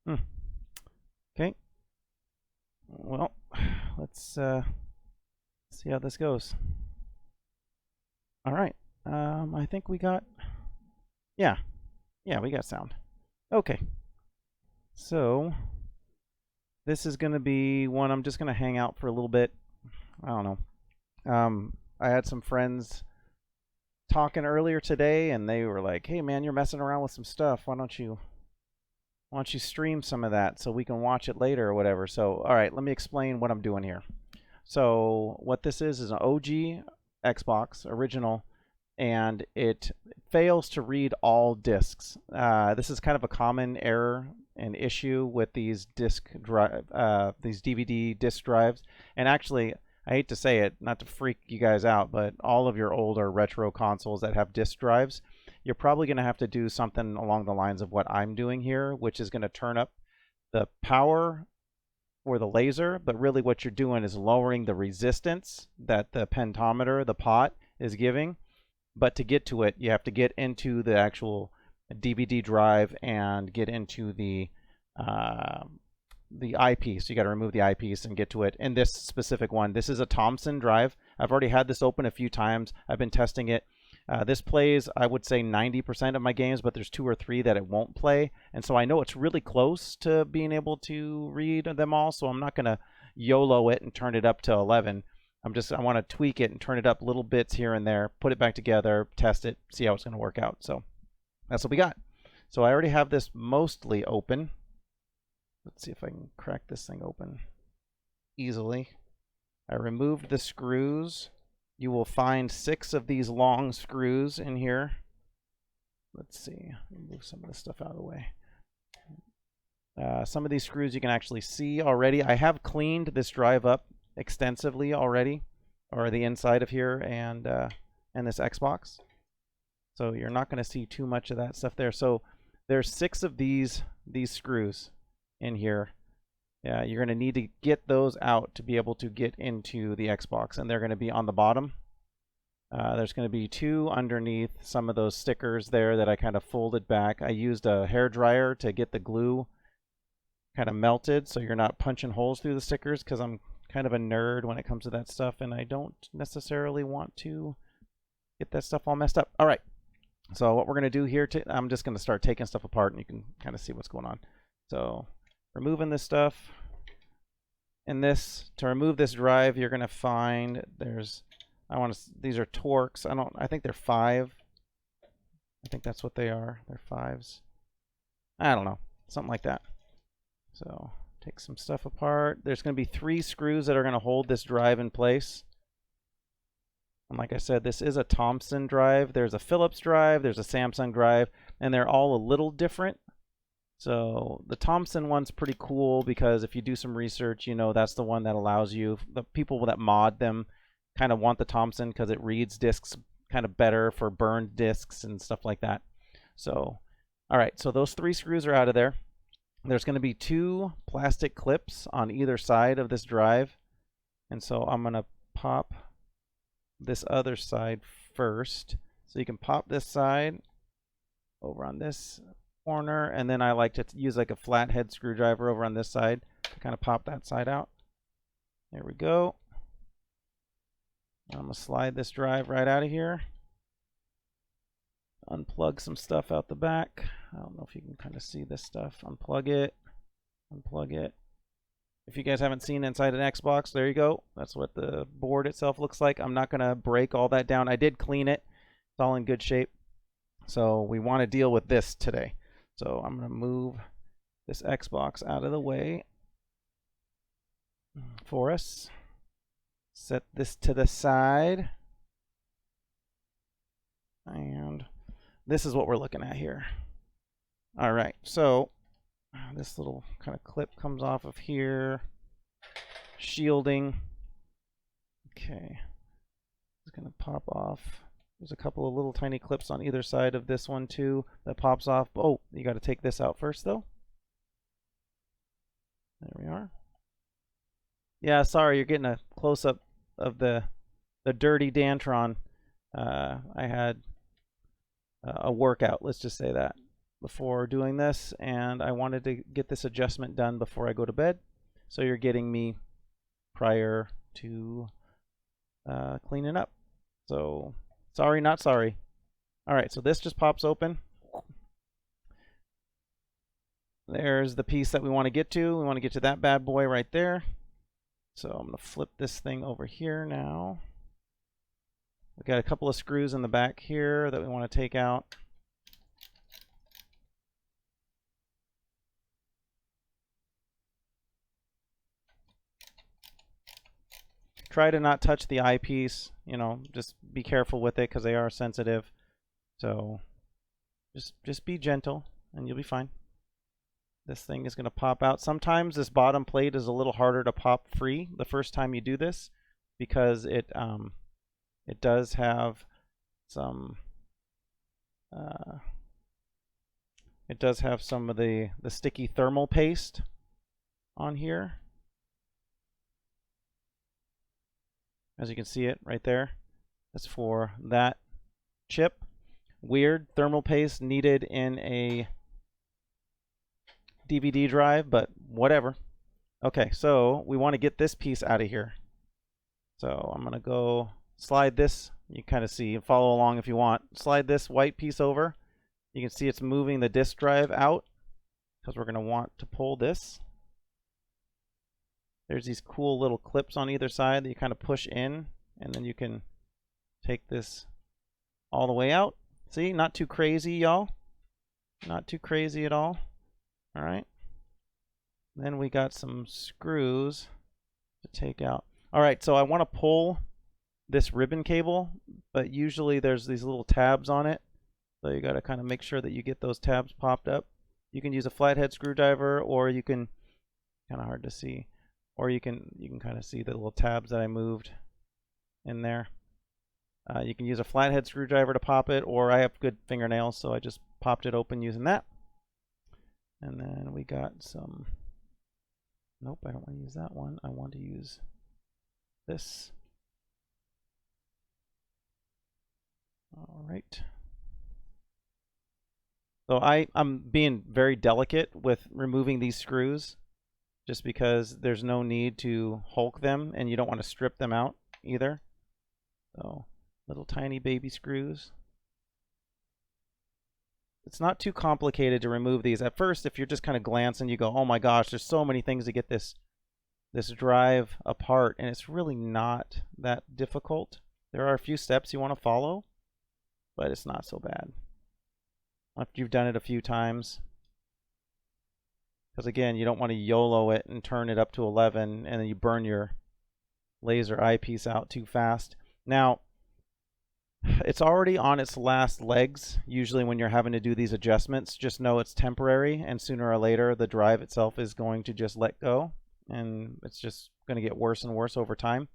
Okay. Well, let's see how this goes. All right. I think we got. Yeah. Yeah, we got sound. Okay. So this is going to be one I'm just going to hang out for a little bit. I don't know. I had some friends talking earlier today, and they were like, "Hey, man, you're messing around with some stuff. Why don't you stream some of that so we can watch it later or whatever?" So, all right, let me explain what I'm doing here. So, what this is an OG Xbox original, and it fails to read all discs. This is kind of a common error and issue with these these DVD disc drives. And actually, I hate to say it, not to freak you guys out, but all of your older retro consoles that have disc drives, you're probably going to have to do something along the lines of what I'm doing here, which is going to turn up the power for the laser, but really what you're doing is lowering the resistance that the pentometer, the pot, is giving. But to get to it, you have to get into the actual DVD drive and get into the eyepiece. You got to remove the eyepiece and get to it. In this specific one, this is a Thompson drive. I've already had this open a few times. I've been testing it. This plays, I would say, 90% of my games, but there's 2 or 3 that it won't play. And so I know it's really close to being able to read them all, so I'm not going to YOLO it and turn it up to 11. I want to tweak it and turn it up little bits here and there, put it back together, test it, see how it's going to work out. So that's what we got. So I already have this mostly open. Let's see if I can crack this thing open easily. I removed the screws. You will find 6 of these long screws in here. Let's see. Move some of this stuff out of the way. Some of these screws you can actually see already. I have cleaned this drive up extensively already, or the inside of here and this Xbox. So you're not going to see too much of that stuff there. So there's 6 of these screws in here. Yeah, you're going to need to get those out to be able to get into the Xbox, and they're going to be on the bottom. There's going to be 2 underneath some of those stickers there that I kind of folded back. I used a hair dryer to get the glue kind of melted so you're not punching holes through the stickers, because I'm kind of a nerd when it comes to that stuff, and I don't necessarily want to get that stuff all messed up. All right, so what we're going to do here, I'm just going to start taking stuff apart, and you can kind of see what's going on. So removing this stuff. And this, to remove this drive, you're going to find these are Torx. I think they're 5. I think that's what they are. They're 5s. I don't know, something like that. So take some stuff apart. There's going to be 3 screws that are going to hold this drive in place. And like I said, this is a Thompson drive. There's a Philips drive, there's a Samsung drive, and they're all a little different. So the Thompson one's pretty cool because if you do some research, you know that's the one that allows you, the people that mod them kind of want the Thompson because it reads discs kind of better for burned discs and stuff like that. So, all right, so those 3 screws are out of there. There's going to be 2 plastic clips on either side of this drive. And so I'm going to pop this other side first. So you can pop this side over on this corner, and then I like to use like a flathead screwdriver over on this side to kind of pop that side out. There we go. I'm going to slide this drive right out of here. Unplug some stuff out the back. I don't know if you can kind of see this stuff. Unplug it. Unplug it. If you guys haven't seen inside an Xbox, there you go. That's what the board itself looks like. I'm not going to break all that down. I did clean it. It's all in good shape. So we want to deal with this today. So I'm going to move this Xbox out of the way for us. Set this to the side. And this is what we're looking at here. All right, so this little kind of clip comes off of here. Shielding. Okay. It's going to pop off. There's a couple of little tiny clips on either side of this one too that pops off. Oh, you got to take this out first though. There we are. Yeah, sorry, you're getting a close-up of the dirty Dantron. I had a workout, let's just say that. before doing this, and I wanted to get this adjustment done before I go to bed. So you're getting me prior to cleaning up. So sorry, not sorry. All right, so this just pops open. There's the piece that we want to get to. We want to get to that bad boy right there. So I'm going to flip this thing over here now. We've got a couple of screws in the back here that we want to take out. Try to not touch the eyepiece, you know, just be careful with it because they are sensitive. So just be gentle and you'll be fine. This thing is going to pop out. Sometimes this bottom plate is a little harder to pop free the first time you do this because it does have some of the sticky thermal paste on here. As you can see it right there. That's for that chip. Weird thermal paste needed in a DVD drive, but whatever. Okay, so we want to get this piece out of here. So I'm going to go slide this. You kind of see, follow along if you want. Slide this white piece over. You can see it's moving the disk drive out because we're going to want to pull this. There's these cool little clips on either side that you kind of push in, and then you can take this all the way out. See, not too crazy, y'all. Not too crazy at all. All right. Then we got some screws to take out. All right, so I want to pull this ribbon cable, but usually there's these little tabs on it. So you got to kind of make sure that you get those tabs popped up. You can use a flathead screwdriver, or you can, kind of hard to see, or you can kind of see the little tabs that I moved in there. You can use a flathead screwdriver to pop it, or I have good fingernails, so I just popped it open using that. And then we got some, nope, I don't want to use that one. I want to use this. All right. So I'm being very delicate with removing these screws just because there's no need to Hulk them and you don't want to strip them out either. So little tiny baby screws. It's not too complicated to remove these. At first, if you're just kind of glancing, you go, oh my gosh, there's so many things to get this drive apart, and it's really not that difficult. There are a few steps you want to follow, but it's not so bad after you've done it a few times. Because again, you don't want to YOLO it and turn it up to 11 and then you burn your laser eyepiece out too fast. Now, it's already on its last legs. Usually when you're having to do these adjustments, just know it's temporary, and sooner or later the drive itself is going to just let go, and it's just going to get worse and worse over time.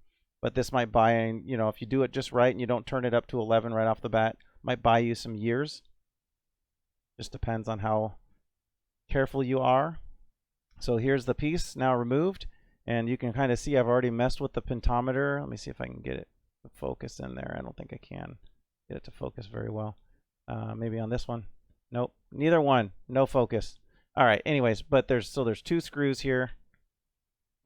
But this might buy, you know, if you do it just right and you don't turn it up to 11 right off the bat, might buy you some years. Just depends on how careful you are. So here's the piece now removed, and you can kind of see I've already messed with the pentometer. Let me see if I can get it to focus in there. I don't think I can get it to focus very well. Maybe on this one. Nope, neither one. No focus. All right, anyways, but there's two screws here,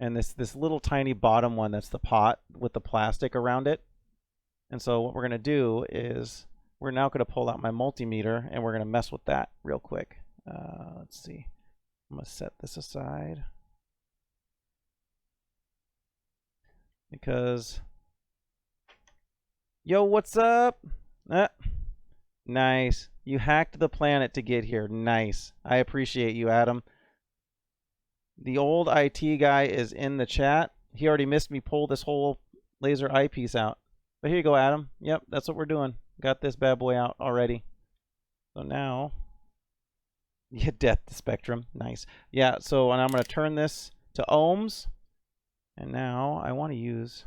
and this little tiny bottom one that's the pot with the plastic around it. And so what we're going to do is we're now going to pull out my multimeter, and we're going to mess with that real quick. Let's see. I'm going to set this aside because, yo, what's up? Nice. You hacked the planet to get here. Nice. I appreciate you, Adam. The old IT guy is in the chat. He already missed me pull this whole laser eyepiece out. But here you go, Adam. Yep, that's what we're doing. Got this bad boy out already. So now, yeah, death the spectrum. Nice. Yeah, so and I'm going to turn this to ohms. And now I want to use,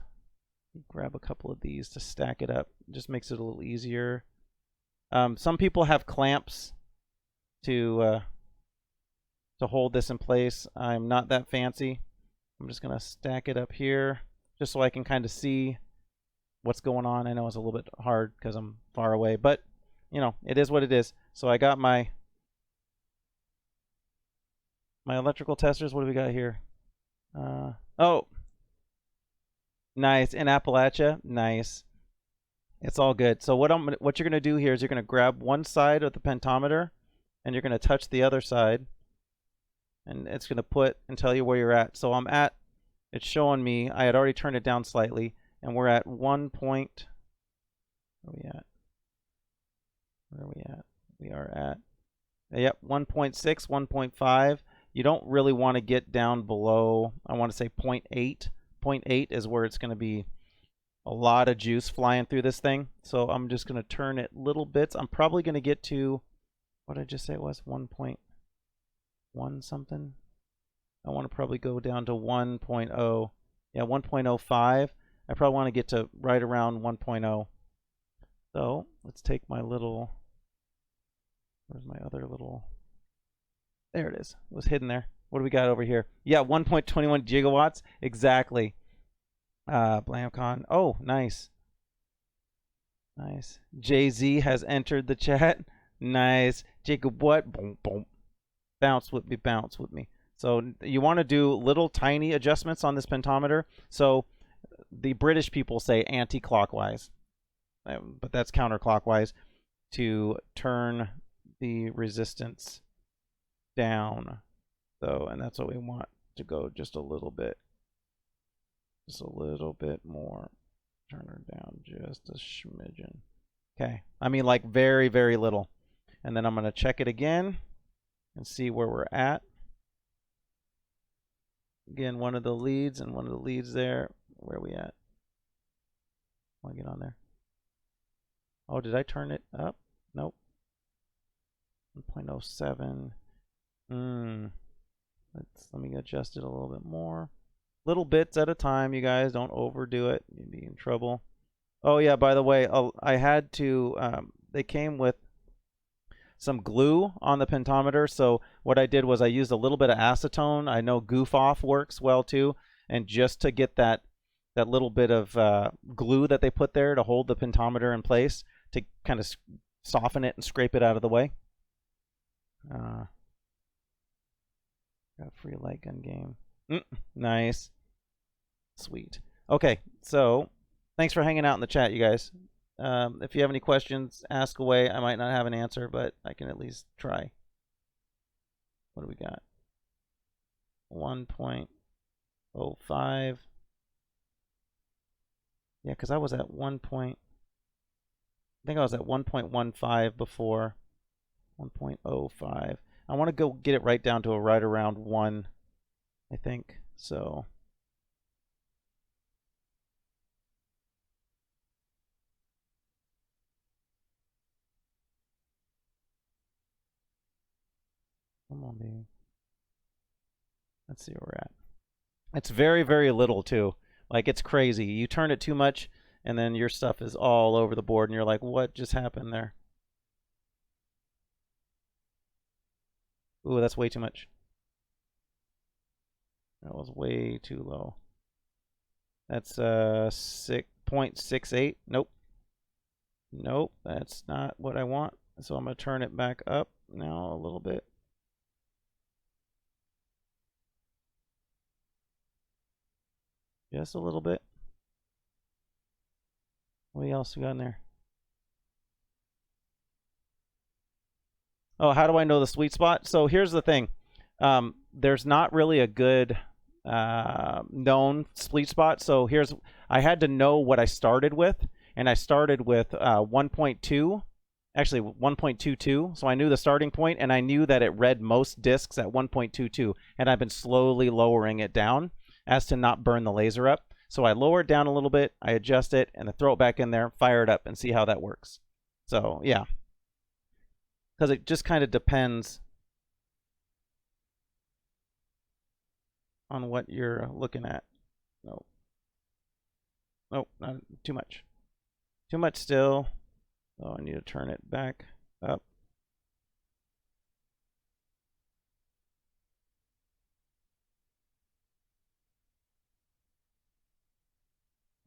grab a couple of these to stack it up. It just makes it a little easier. Some people have clamps to hold this in place. I'm not that fancy. I'm just going to stack it up here just so I can kind of see what's going on. I know it's a little bit hard because I'm far away, but you know, it is what it is. So I got my My electrical testers, what do we got here? Oh, nice. In Appalachia, nice. It's all good. So what you're gonna do here is you're gonna grab one side of the pentometer, and you're gonna touch the other side, and it's gonna put and tell you where you're at. So I'm at. It's showing me. I had already turned it down slightly, and we're at 1 point. Where are we at? Where are we at? We are at. Yep, 1.6, 1.5. You don't really want to get down below, I want to say 0.8. 0.8 is where it's going to be a lot of juice flying through this thing. So I'm just going to turn it little bits. I'm probably going to get to, what did I just say it was? 1.1 something? I want to probably go down to 1.0. Yeah, 1.05. I probably want to get to right around 1.0. So let's take my little, where's my other little, there it is. It was hidden there. What do we got over here? Yeah, 1.21 gigawatts. Exactly. Blamcon. Oh, nice. Nice. Jay-Z has entered the chat. Nice. Jacob, what? Boom, boom. Bounce with me, bounce with me. So you want to do little tiny adjustments on this pentometer. So the British people say anti-clockwise, but that's counterclockwise to turn the resistance down. So, and that's what we want to go just a little bit. Just a little bit more. Turn her down just a smidgen. Okay. I mean, like very, very little. And then I'm going to check it again and see where we're at. Again, one of the leads and one of the leads there. Where are we at? I want to get on there. Oh, did I turn it up? Nope. 1.07. Let me adjust it a little bit more. Little bits at a time, you guys. Don't overdo it. You'd be in trouble. Oh, yeah, by the way, I had to, they came with some glue on the pentometer. So what I did was I used a little bit of acetone. I know Goof Off works well too. And just to get that little bit of glue that they put there to hold the pentometer in place to kind of soften it and scrape it out of the way. Got a free light gun game. Nice. Sweet. Okay, so thanks for hanging out in the chat, you guys. If you have any questions, ask away. I might not have an answer, but I can at least try. What do we got? 1.05. Yeah, because I was at 1. I think I was at 1.15 before. 1.05. I want to go get it right down to a right around 1, I think. So come on, baby. Let's see where we're at. It's very, very little too. Like, it's crazy. You turn it too much and then your stuff is all over the board and you're like, what just happened there? Ooh, that's way too much. That was way too low. That's 6.68. Nope. Nope, that's not what I want. So I'm going to turn it back up now a little bit. Just a little bit. What else we got in there? Oh, how do I know the sweet spot? So here's the thing. There's not really a good known sweet spot. So I had to know what I started with, and I started with 1.2, actually 1.22. So I knew the starting point, and I knew that it read most discs at 1.22, and I've been slowly lowering it down as to not burn the laser up. So I lower it down a little bit, I adjust it, and I throw it back in there, fire it up, and see how that works. So yeah. Because it just kind of depends on what you're looking at. No. Nope, not too much. Too much still. Oh, I need to turn it back up.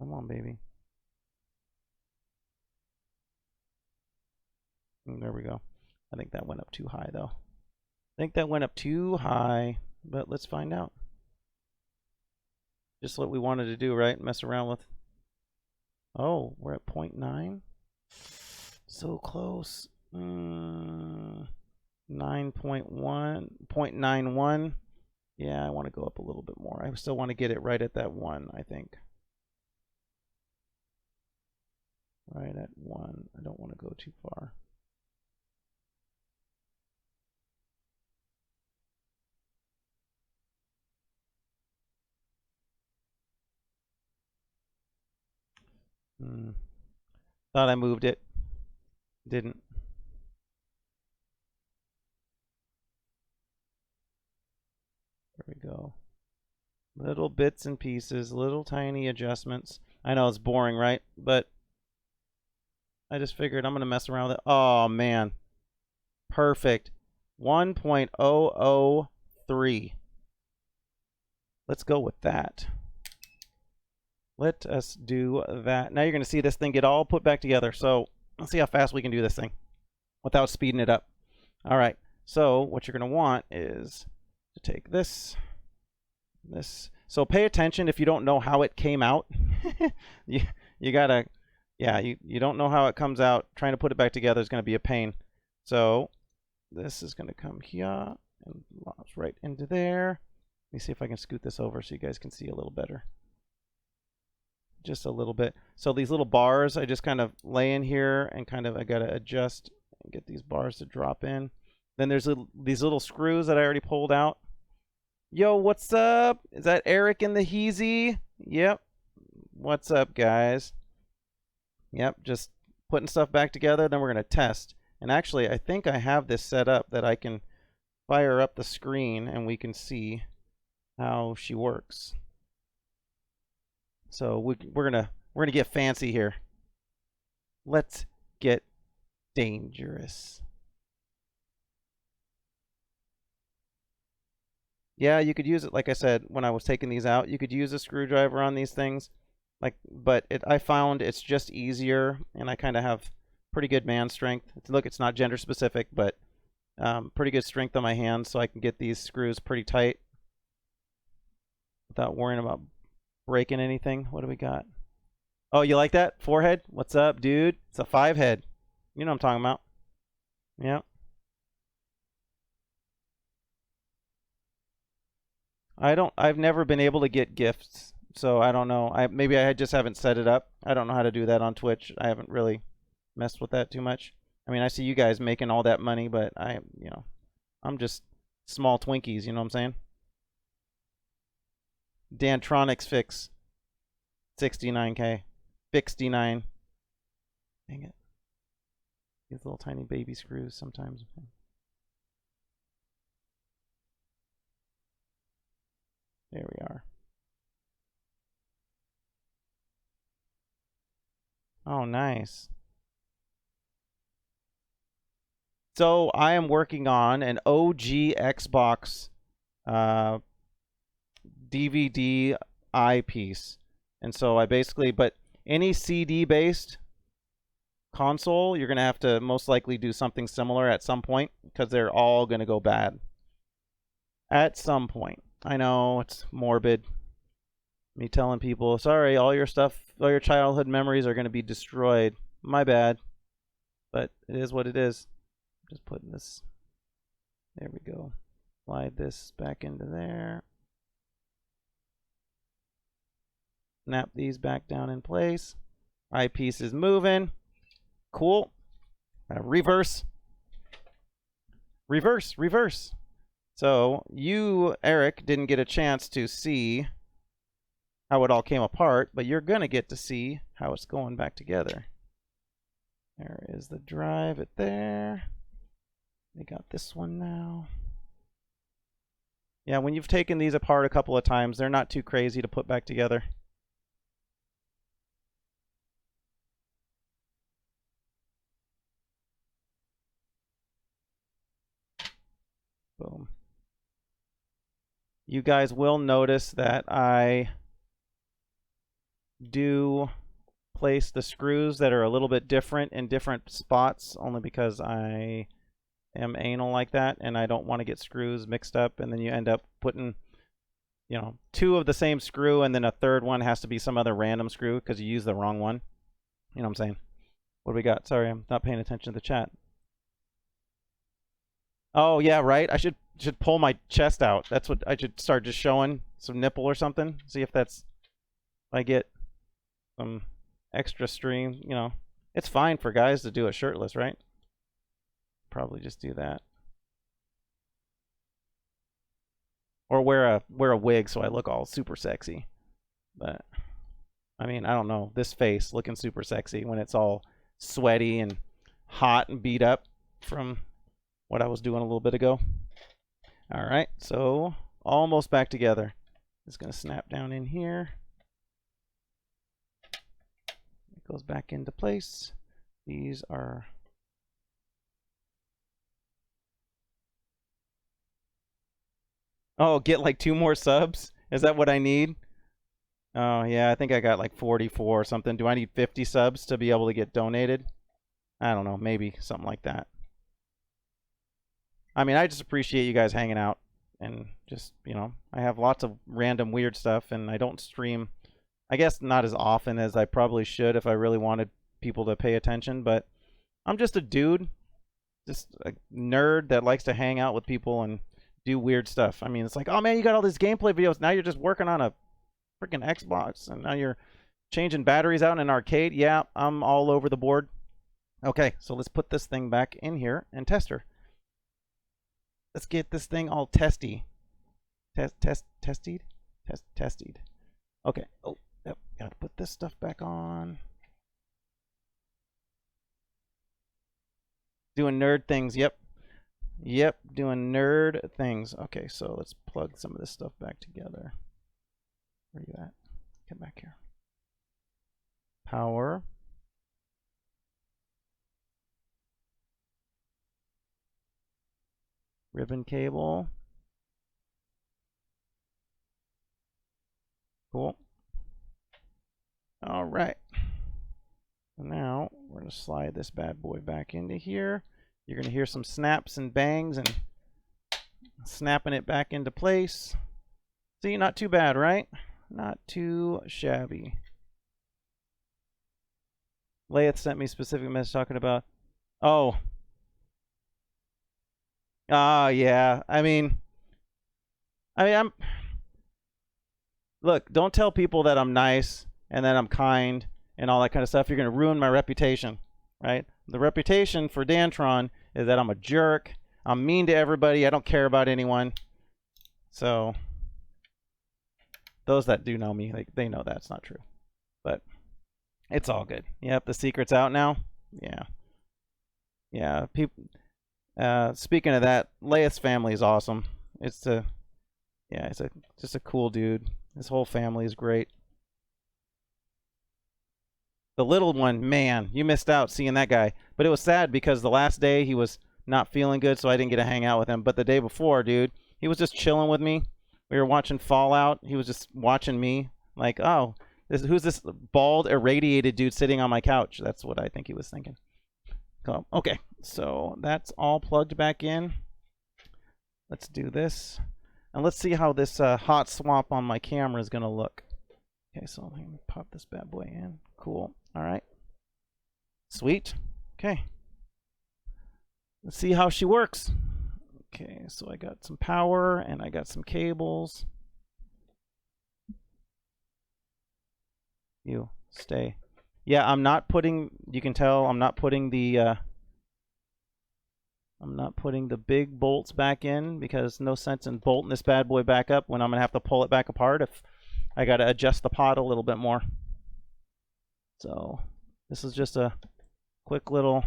Come on, baby. There we go. I think that went up too high, though. I think that went up too high. but let's find out. Just what we wanted to do, right? Mess around with. Oh, we're at 0.9. So close. 9.1, 0.91. Yeah, I want to go up a little bit more. I still want to get it right at that 1, I think. Right at 1. I don't want to go too far. Thought I moved it. Didn't. There we go. Little bits and pieces, little tiny adjustments. I know it's boring, right? But I just figured I'm going to mess around with it. Oh, man. Perfect. 1.003. Let's go with that. Let us do that. Now you're going to see this thing get all put back together. So let's see how fast we can do this thing without speeding it up. All right. So what you're going to want is to take this. So pay attention if you don't know how it came out. you gotta, yeah, you don't know how it comes out. Trying to put it back together is going to be a pain. So this is going to come here and lobs right into there. Let me see if I can scoot this over so you guys can see a little better. Just a little bit. So these little bars, I just kind of lay in here and kind of, I got to adjust and get these bars to drop in. Then there's these little screws that I already pulled out. Yo, what's up? Is that Eric in the Heezy? Yep. What's up, guys? Yep, just putting stuff back together. Then we're going to test. And actually, I think I have this set up that I can fire up the screen and we can see how she works. So we're gonna get fancy here. Let's get dangerous. Yeah, you could use it, like I said, when I was taking these out. You could use a screwdriver on these things, but I found it's just easier, and I kind of have pretty good man strength. Look, it's not gender specific, but pretty good strength on my hands, so I can get these screws pretty tight without worrying about breaking anything. What do we got? Oh, you like that? 4-head? What's up, dude? It's a 5-head. You know what I'm talking about. Yeah. I've never been able to get gifts, so I don't know. Maybe I just haven't set it up. I don't know how to do that on Twitch. I haven't really messed with that too much. I mean, I see you guys making all that money, but I'm just small Twinkies, you know what I'm saying? Dantronics fix 69K. 69. Dang it. These little tiny baby screws sometimes. There we are. Oh, nice. So I am working on an OG Xbox DVD eyepiece. And so I basically, but any CD based console, you're going to have to most likely do something similar at some point because they're all going to go bad at some point. I know it's morbid. Me telling people, sorry, all your stuff, all your childhood memories are going to be destroyed. My bad. But it is what it is. Just putting this, there we go. Slide this back into there. Snap these back down in place. Eyepiece is moving. Cool. Reverse. Reverse, reverse. So you, Eric, didn't get a chance to see how it all came apart, but you're going to get to see how it's going back together. There is the drive it there. We got this one now. Yeah, when you've taken these apart a couple of times, they're not too crazy to put back together. Boom. You guys will notice that I do place the screws that are a little bit different in different spots, only because I am anal like that, and I don't want to get screws mixed up, and then you end up putting, you know, 2 of the same screw, and then a third one has to be some other random screw because you use the wrong one. You know what I'm saying? What do we got? Sorry, I'm not paying attention to the chat. Oh yeah, right. I should pull my chest out. That's what I should start, just showing some nipple or something. See if that's, if I get some extra stream. You know, it's fine for guys to do it shirtless, right? Probably just do that, or wear a wig so I look all super sexy. But I mean, I don't know, this face looking super sexy when it's all sweaty and hot and beat up from what I was doing a little bit ago. All right, so almost back together. It's gonna snap down in here. It goes back into place. These are, oh, get like 2 more subs? Is that what I need? Oh yeah, I think I got like 44 or something. Do I need 50 subs to be able to get donated? I don't know, maybe something like that. I mean, I just appreciate you guys hanging out, and just, you know, I have lots of random weird stuff, and I don't stream, I guess not as often as I probably should if I really wanted people to pay attention, but I'm just a dude, just a nerd that likes to hang out with people and do weird stuff. I mean, it's like, oh man, you got all these gameplay videos, now you're just working on a freaking Xbox, and now you're changing batteries out in an arcade. Yeah, I'm all over the board. Okay, so let's put this thing back in here and test her. Let's get this thing all testy. Tested? Okay. Oh, yep. Gotta put this stuff back on. Doing nerd things. Yep. Yep. Doing nerd things. Okay, so let's plug some of this stuff back together. Where are you at? Get back here. Power. Ribbon cable. Cool. All right. So now we're going to slide this bad boy back into here. You're going to hear some snaps and bangs and snapping it back into place. See, not too bad, right? Not too shabby. Leith sent me a specific message talking about, oh, yeah. I mean, look, don't tell people that I'm nice and that I'm kind and all that kind of stuff. You're going to ruin my reputation, right? The reputation for Dantron is that I'm a jerk. I'm mean to everybody. I don't care about anyone. So those that do know me, they know that's not true. But it's all good. Yep, the secret's out now. Yeah. Yeah, people. Speaking of that, Leith's family is awesome. It's just a cool dude. His whole family is great. The little one, man, you missed out seeing that guy. But it was sad because the last day he was not feeling good, so I didn't get to hang out with him. But the day before, dude, he was just chilling with me. We were watching Fallout. He was just watching me. Like, oh, who's this bald, irradiated dude sitting on my couch? That's what I think he was thinking. Okay, so that's all plugged back in. Let's do this. And let's see how this hot swap on my camera is going to look. Okay, so let me pop this bad boy in. Cool. All right. Sweet. Okay. Let's see how she works. Okay, so I got some power and I got some cables. You stay. Yeah, I'm not putting, you can tell I'm not putting the big bolts back in because no sense in bolting this bad boy back up when I'm gonna have to pull it back apart if I gotta adjust the pot a little bit more. So this is just a quick little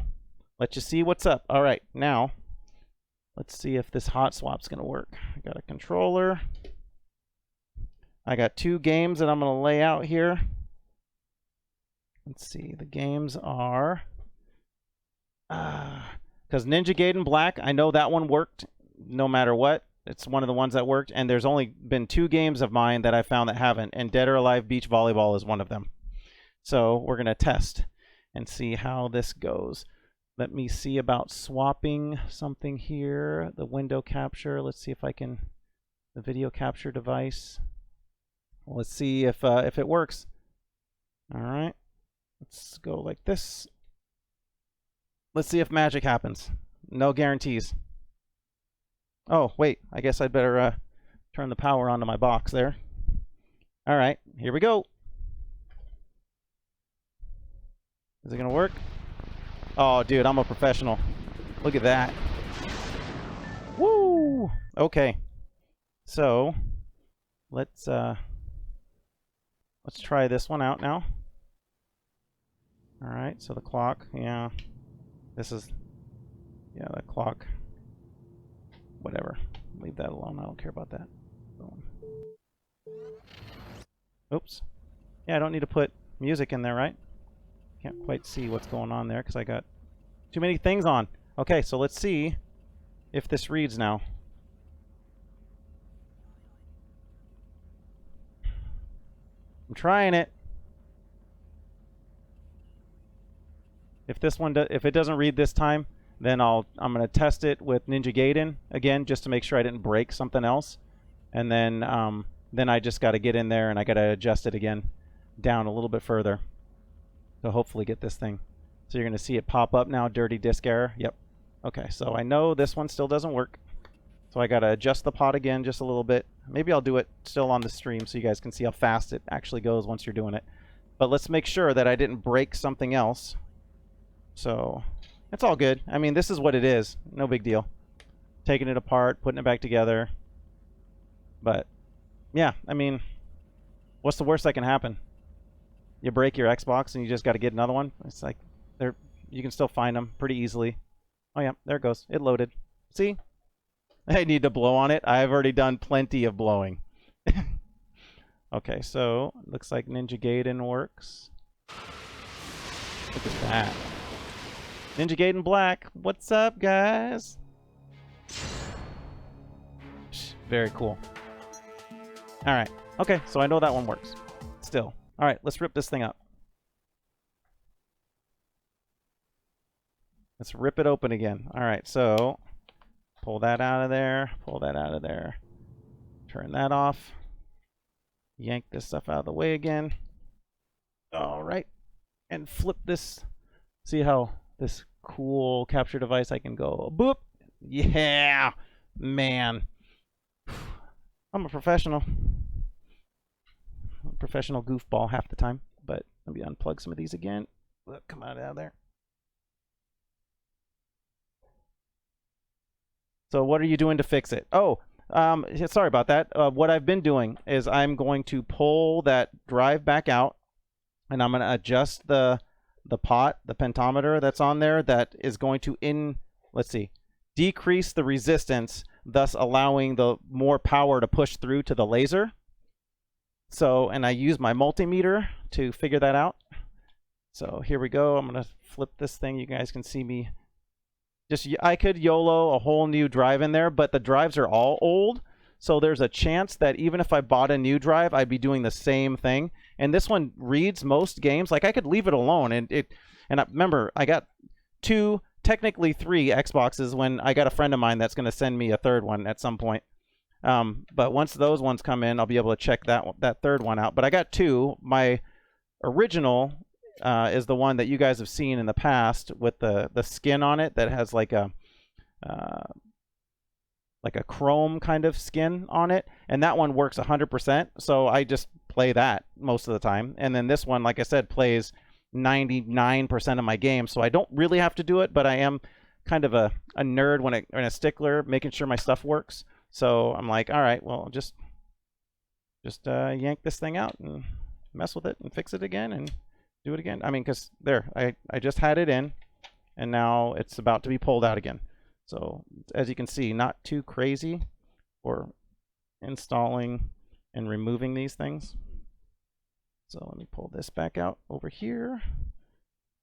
let you see what's up. All right, now let's see if this hot swap's gonna work. I got a controller. I got 2 games that I'm gonna lay out here. Let's see, the games are, because Ninja Gaiden Black, I know that one worked no matter what. It's one of the ones that worked, and there's only been 2 games of mine that I found that haven't, and Dead or Alive Beach Volleyball is one of them. So we're going to test and see how this goes. Let me see about swapping something here. The window capture. Let's see if I can. The video capture device. Let's see if it works. All right. Let's go like this. Let's see if magic happens. No guarantees. Oh, wait. I guess I'd better turn the power onto my box there. All right. Here we go. Is it going to work? Oh, dude, I'm a professional. Look at that. Woo! Okay. So, let's try this one out now. All right, so the clock, yeah. This is, yeah, the clock. Whatever. Leave that alone. I don't care about that. Boom. Oops. Yeah, I don't need to put music in there, right? Can't quite see what's going on there because I got too many things on. Okay, so let's see if this reads now. I'm trying it. If this one if it doesn't read this time, then I'm going to test it with Ninja Gaiden again just to make sure I didn't break something else. And then I just got to get in there and I got to adjust it again down a little bit further to hopefully get this thing. So you're going to see it pop up now, dirty disk error. Yep. Okay, so I know this one still doesn't work. So I got to adjust the pot again just a little bit. Maybe I'll do it still on the stream so you guys can see how fast it actually goes once you're doing it. But let's make sure that I didn't break something else. So it's all good. I mean, this is what it is. No big deal. Taking it apart, putting it back together. But yeah, I mean, what's the worst that can happen? You break your Xbox and you just got to get another one. It's like you can still find them pretty easily. Oh yeah, there it goes. It loaded. See? I need to blow on it. I've already done plenty of blowing. Okay, so looks like Ninja Gaiden works. Look at that. Ninja Gaiden Black. What's up, guys? Very cool. All right. Okay, so I know that one works. Still. All right, let's rip this thing up. Let's rip it open again. All right, so pull that out of there. Pull that out of there. Turn that off. Yank this stuff out of the way again. All right. And flip this. See how this cool capture device I can go boop. Yeah, man. I'm a professional. Professional goofball half the time, but let me unplug some of these again. Look, come out of there. So what are you doing to fix it? Oh, sorry about that. What I've been doing is I'm going to pull that drive back out, and I'm going to adjust the pot, the pentometer that's on there that is going to decrease the resistance, thus allowing the more power to push through to the laser. So, and I use my multimeter to figure that out. So here we go. I'm going to flip this thing. You guys can see me. I could YOLO a whole new drive in there, but the drives are all old. So there's a chance that even if I bought a new drive, I'd be doing the same thing. And this one reads most games. Like I could leave it alone. Remember, I got technically three Xboxes when I got a friend of mine that's going to send me a third one at some point. But once those ones come in, I'll be able to check that third one out. But I got two. My original is the one that you guys have seen in the past with the skin on it that has like a chrome kind of skin on it, and that one works 100%. So I just play that most of the time. And then this one, like I said, plays 99% of my games. So I don't really have to do it, but I am kind of a nerd and a stickler, making sure my stuff works. So I'm like, all right, well, just yank this thing out and mess with it and fix it again and do it again. I mean, because there, I just had it in, and now it's about to be pulled out again. So as you can see, not too crazy for installing and removing these things. So let me pull this back out over here.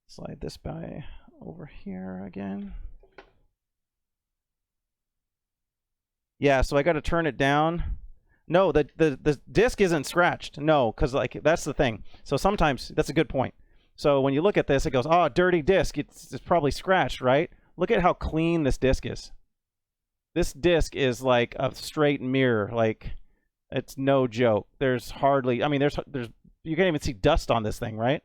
Slide this by over here again. Yeah, so I got to turn it down. No, the disc isn't scratched. No, because like that's the thing. So sometimes that's a good point. So when you look at this, it goes, oh, dirty disc. It's probably scratched, right? Look at how clean this disc is. This disc is like a straight mirror. Like, it's no joke. There's hardly, I mean, there's you can't even see dust on this thing, right?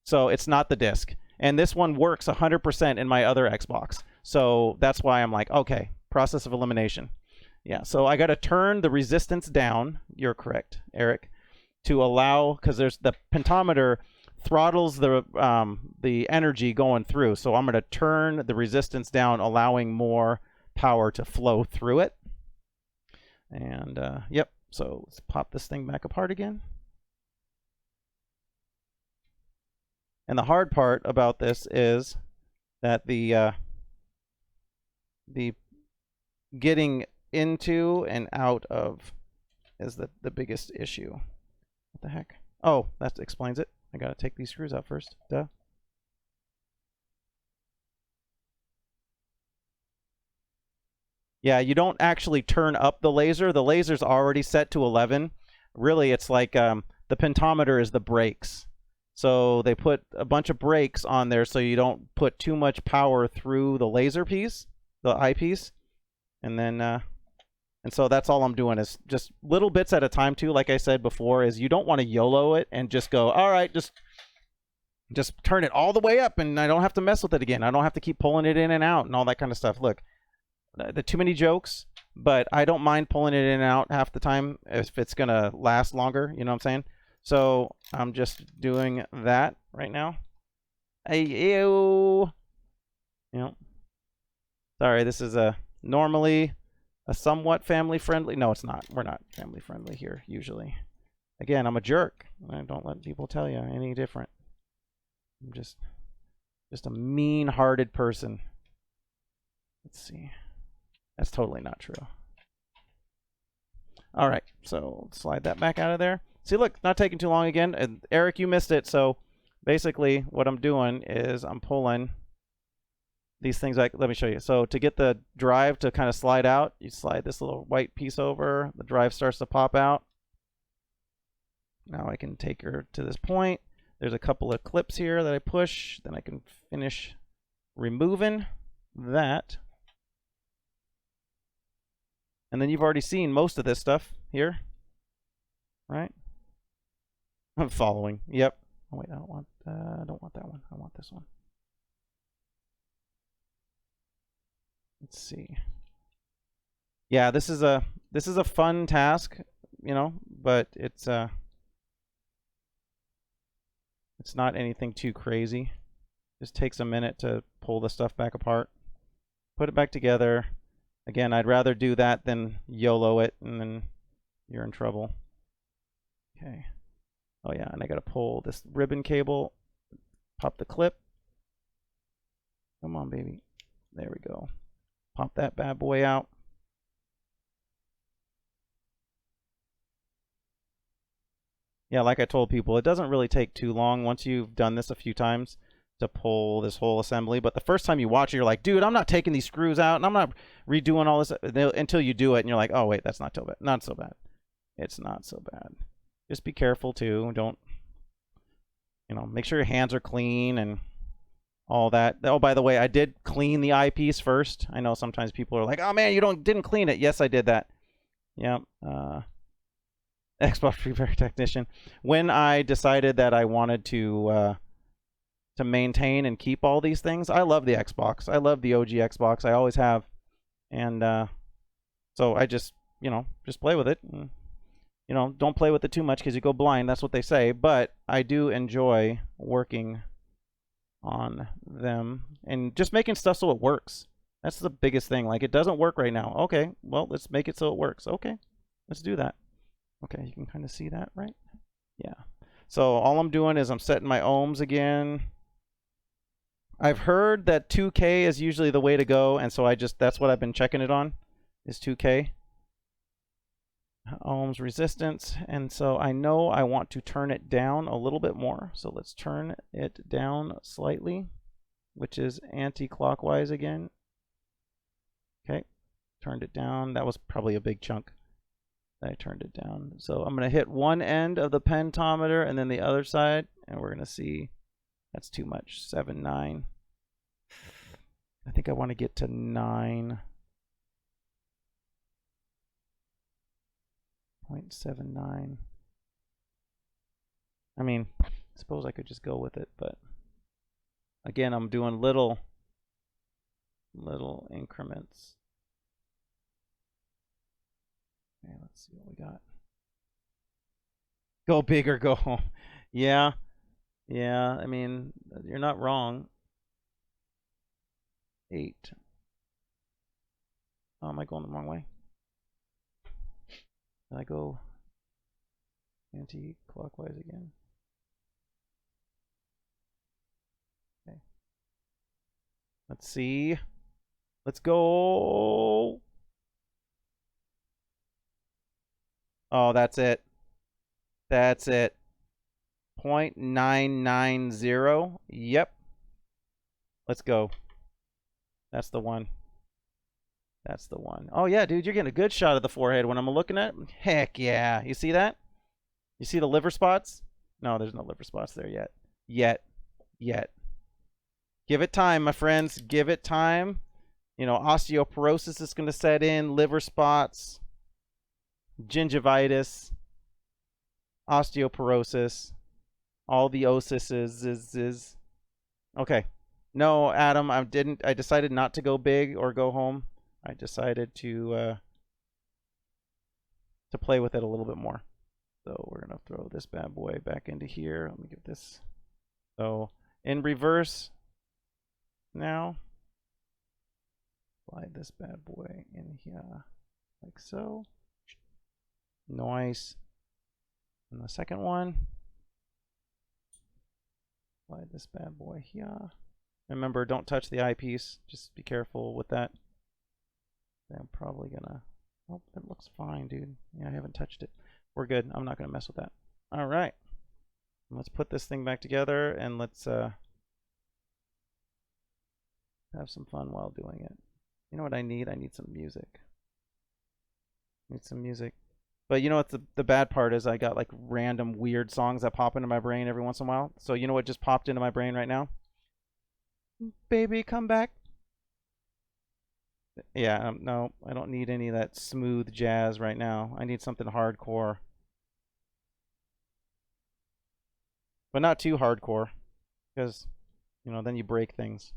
So it's not the disc. And this one works 100% in my other Xbox. So that's why I'm like, okay, process of elimination. Yeah, so I got to turn the resistance down. You're correct, Eric, to allow, because there's the pentometer throttles the energy going through. So I'm going to turn the resistance down, allowing more power to flow through it. And yep, so let's pop this thing back apart again. And the hard part about this is that the getting into and out of is the biggest issue. What the heck? Oh, that explains it. I gotta take these screws out first. Duh. Yeah, you don't actually turn up the laser. The laser's already set to 11. Really, it's like the pentometer is the brakes. So they put a bunch of brakes on there so you don't put too much power through the laser piece, the eyepiece. And then, and so that's all I'm doing is just little bits at a time too. Like I said before, is you don't want to YOLO it and just go, all right, just turn it all the way up and I don't have to mess with it again. I don't have to keep pulling it in and out and all that kind of stuff. Look, the too many jokes, but I don't mind pulling it in and out half the time if it's going to last longer. You know what I'm saying? So I'm just doing that right now. Ew. You know, sorry, this is normally a somewhat family friendly. No, it's not. We're not family friendly here usually. Again, I'm a jerk. I don't let people tell you any different. I'm just a mean-hearted person. Let's see. That's totally not true. All right, so slide that back out of there. See, look, not taking too long again. And Eric, you missed it. So basically what I'm doing is I'm pulling these things. Like, let me show you. So to get the drive to kind of slide out, you slide this little white piece over. The drive starts to pop out. Now I can take her to this point. There's a couple of clips here that I push. Then I can finish removing that. And then you've already seen most of this stuff here, right? I'm following. Yep. Oh wait, I don't want that one. I want this one. Let's see. Yeah, this is a fun task, you know, but it's not anything too crazy. Just takes a minute to pull the stuff back apart, put it back together. Again, I'd rather do that than YOLO it, and then you're in trouble. Okay. Oh yeah, and I gotta pull this ribbon cable, pop the clip. Come on, baby. There we go. Pop that bad boy out. Yeah, like I told people, it doesn't really take too long once you've done this a few times to pull this whole assembly. But the first time you watch it, you're like, dude, I'm not taking these screws out, and I'm not redoing all this until you do it, and you're like, oh wait, that's not so bad. Not so bad. It's not so bad. Just be careful too. Don't, you know, make sure your hands are clean and all that. Oh, by the way, I did clean the eyepiece first. I know sometimes people are like, oh man, you didn't clean it. Yes, I did that. Yeah. Xbox repair technician. When I decided that I wanted to maintain and keep all these things, I love the Xbox. I love the OG Xbox. I always have. And so I just, you know, just play with it. And, you know, don't play with it too much because you go blind. That's what they say. But I do enjoy working on them and just making stuff so it works. That's the biggest thing. Like, it doesn't work right now. Okay, well, let's make it so it works. Okay, let's do that. Okay, you can kind of see that, right? Yeah. So all I'm doing is I'm setting my ohms again. I've heard that 2K is usually the way to go, and so that's what I've been checking it on, is 2K. Ohms resistance, and so I know I want to turn it down a little bit more. So let's turn it down slightly, which is anti-clockwise again. Okay, turned it down. That was probably a big chunk. I turned it down. So I'm going to hit one end of the pentometer and then the other side, and we're going to see That's too much. 7, 9. I think I want to get to 9.79. I mean, I suppose I could just go with it, but again, I'm doing little increments. Okay, let's see what we got. Go big or go home. Yeah. Yeah, I mean, you're not wrong. 8. Oh, am I going the wrong way? Can I go anti-clockwise again? Okay. Let's see. Let's go. Oh, that's it. That's it. 0.990. Yep. Let's go. That's the one. That's the one. Oh, yeah, dude, you're getting a good shot of the forehead when I'm looking at it. Heck yeah. You see that? You see the liver spots? No, there's no liver spots there yet. Yet. Give it time, my friends. Give it time. You know, osteoporosis is going to set in, liver spots, gingivitis, osteoporosis, all the osises is. Okay. No, Adam, I decided not to go big or go home. I decided to play with it a little bit more. So we're going to throw this bad boy back into here. Let me get this. So in reverse now. Slide this bad boy in here like so. Nice. And the second one. Slide this bad boy here. Remember, don't touch the eyepiece. Just be careful with that. I'm probably gonna. Oh, it looks fine, dude. Yeah, I haven't touched it. We're good. I'm not gonna mess with that. All right. Let's put this thing back together and let's have some fun while doing it. You know what I need? I need some music. But you know what the bad part is? I got like random weird songs that pop into my brain every once in a while. So you know what just popped into my brain right now? Baby, come back. Yeah, no, I don't need any of that smooth jazz right now. I need something hardcore. But not too hardcore, because, you know, then you break things.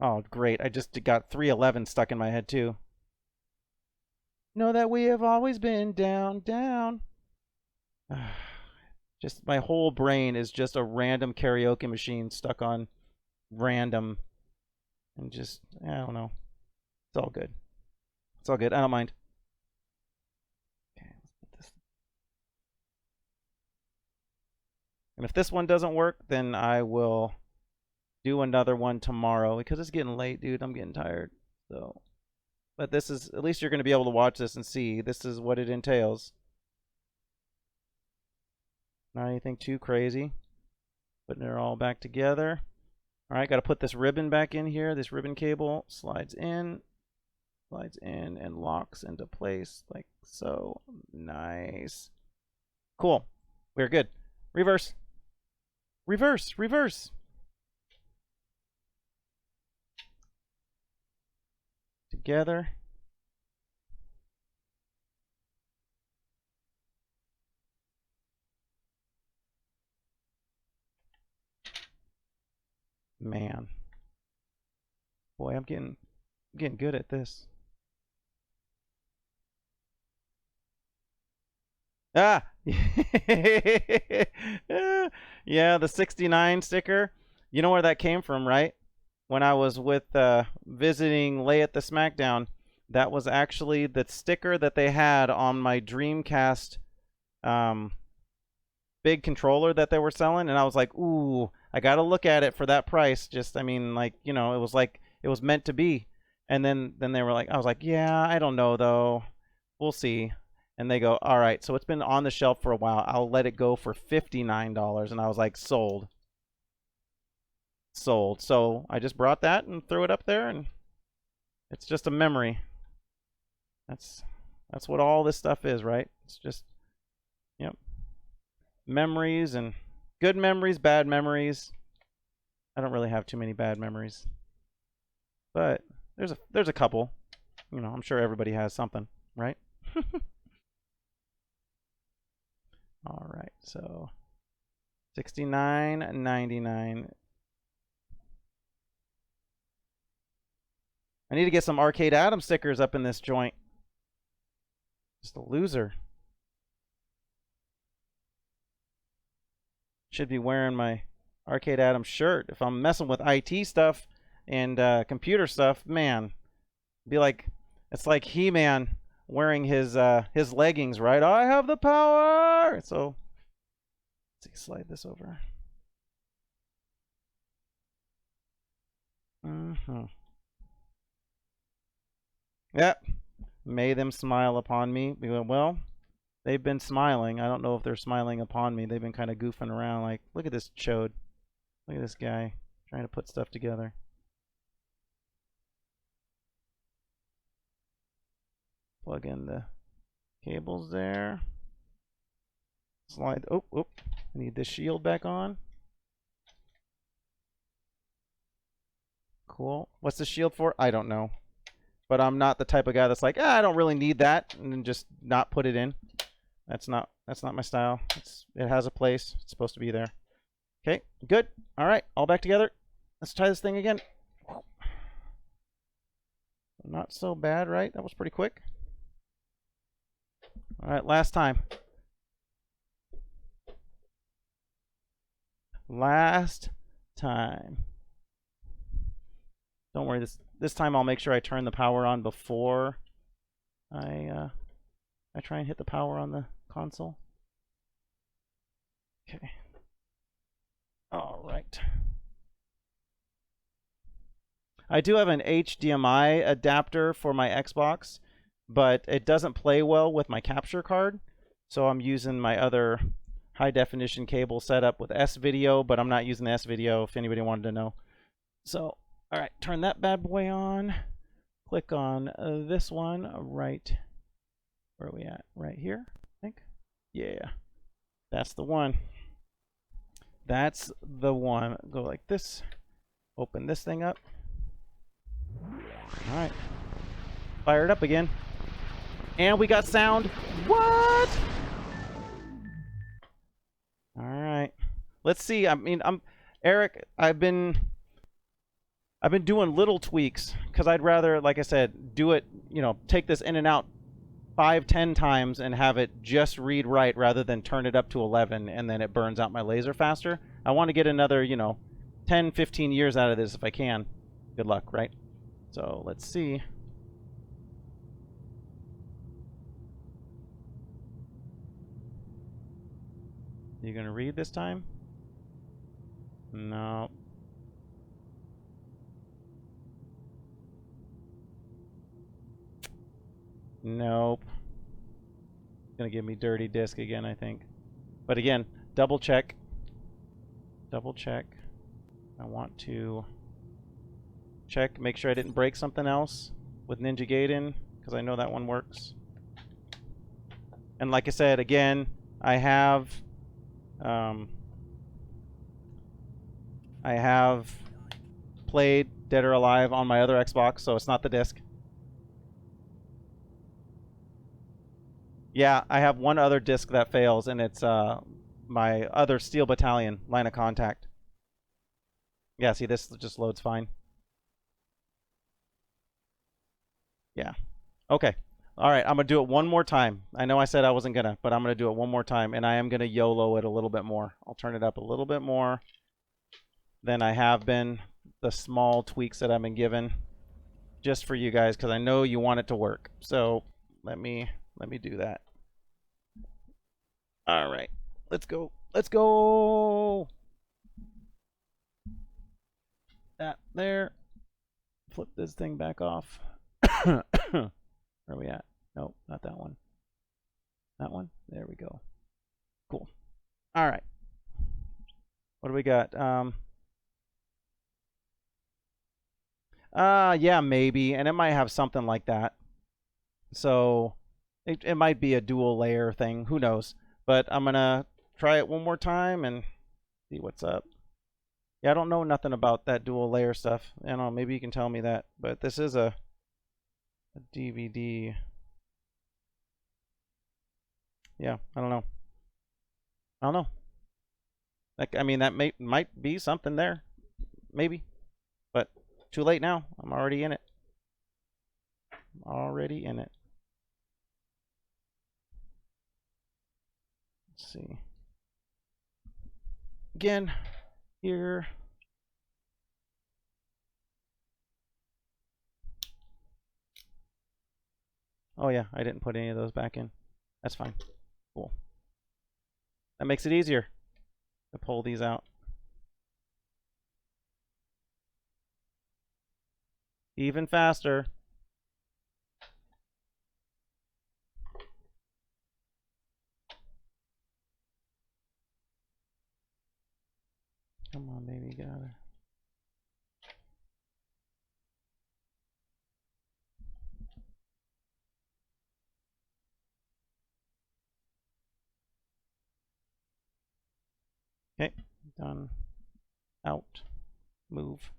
Oh, great. I just got 311 stuck in my head, too. Know that we have always been down. Just my whole brain is just a random karaoke machine stuck on random. And just, I don't know. It's all good. It's all good. I don't mind. Okay, let's put this. And if this one doesn't work, then I will do another one tomorrow because it's getting late, dude. I'm getting tired. So, but this is, at least you're going to be able to watch this and see this is what it entails. Not anything too crazy. Putting it all back together. All right, got to put this ribbon back in here. This ribbon cable slides in, and locks into place like so. Nice. Cool. We're good. Reverse. Together. Man. Boy, I'm getting good at this. Ah! Yeah, the 69 sticker. You know where that came from, right? When I was with visiting Lay at the SmackDown, that was actually the sticker that they had on my Dreamcast big controller that they were selling, and I was like, ooh, I gotta look at it for that price. Just, I mean, like, you know, it was like it was meant to be. And then they were like, I was like, yeah, I don't know though, we'll see. And they go, all right, so it's been on the shelf for a while. I'll let it go for $59. And I was like, sold. So I just brought that and threw it up there, and it's just a memory. That's what all this stuff is, right? It's just, yep. memories and good memories, bad memories. I don't really have too many bad memories, but there's a couple. You know, I'm sure everybody has something, right? All right, so 69.99. I need to get some Arcade Adam stickers up in this joint. Just a loser. Should be wearing my Arcade Adam shirt. If I'm messing with IT stuff and computer stuff, man, be like, it's like He-Man wearing his leggings, right? I have the power. So let's see, slide this over. Yep. May them smile upon me. Well, they've been smiling. I don't know if they're smiling upon me. They've been kind of goofing around. Like, look at this chode. Look at this guy trying to put stuff together. Plug in the cables there. Slide. Oh, I need this shield back on. Cool. What's the shield for? I don't know. But I'm not the type of guy that's like, I don't really need that, and then just not put it in. That's not my style. It has a place. It's supposed to be there. Okay, good. All right, all back together. Let's try this thing again. Not so bad, right? That was pretty quick. All right, last time. Last time. Don't worry, this time I'll make sure I turn the power on before I try and hit the power on the console. Okay. All right. I do have an HDMI adapter for my Xbox, but it doesn't play well with my capture card, so I'm using my other high definition cable setup with S-Video, but I'm not using the S-Video if anybody wanted to know. So, all right, turn that bad boy on. Click on this one right, where are we at? Right here, I think. Yeah, that's the one. That's the one. Go like this. Open this thing up. All right. Fire it up again. And we got sound. What? All right. Let's see. I mean, Eric, I've been doing little tweaks because I'd rather, like I said, do it, you know, take this in and out 5-10 times and have it just read right rather than turn it up to 11 and then it burns out my laser faster. I want to get another, you know, 10-15 years out of this if I can. Good luck, right? So let's see. You gonna read this time? No. Nope. It's gonna give me dirty disk again, I think. But again, double check. Double check. I want to check, make sure I didn't break something else with Ninja Gaiden, because I know that one works. And like I said, again, I have played Dead or Alive on my other Xbox, so it's not the disc. Yeah, I have one other disc that fails, and it's my other Steel Battalion line of contact. Yeah, see, this just loads fine. Yeah. Okay. All right, I'm going to do it one more time. I know I said I wasn't going to, but I'm going to do it one more time, and I am going to YOLO it a little bit more. I'll turn it up a little bit more than I have been, the small tweaks that I've been given, just for you guys, because I know you want it to work. So let me do that. All right, let's go. Let's go. That there. Flip this thing back off. Where are we at? Nope, not that one. That one? There we go. Cool. All right. What do we got? Yeah, maybe. And it might have something like that. So it might be a dual layer thing. Who knows? But I'm going to try it one more time and see what's up. Yeah, I don't know nothing about that dual layer stuff. I don't know, maybe you can tell me that. But this is a DVD. Yeah, I don't know. I don't know. Like, I mean, that might be something there, maybe, but too late now. I'm already in it. Already in it. Let's see. Again, here. Oh yeah, I didn't put any of those back in. That's fine. Cool. That makes it easier to pull these out. Even faster. Come on, baby, get out of there. Okay, done. Out. Move.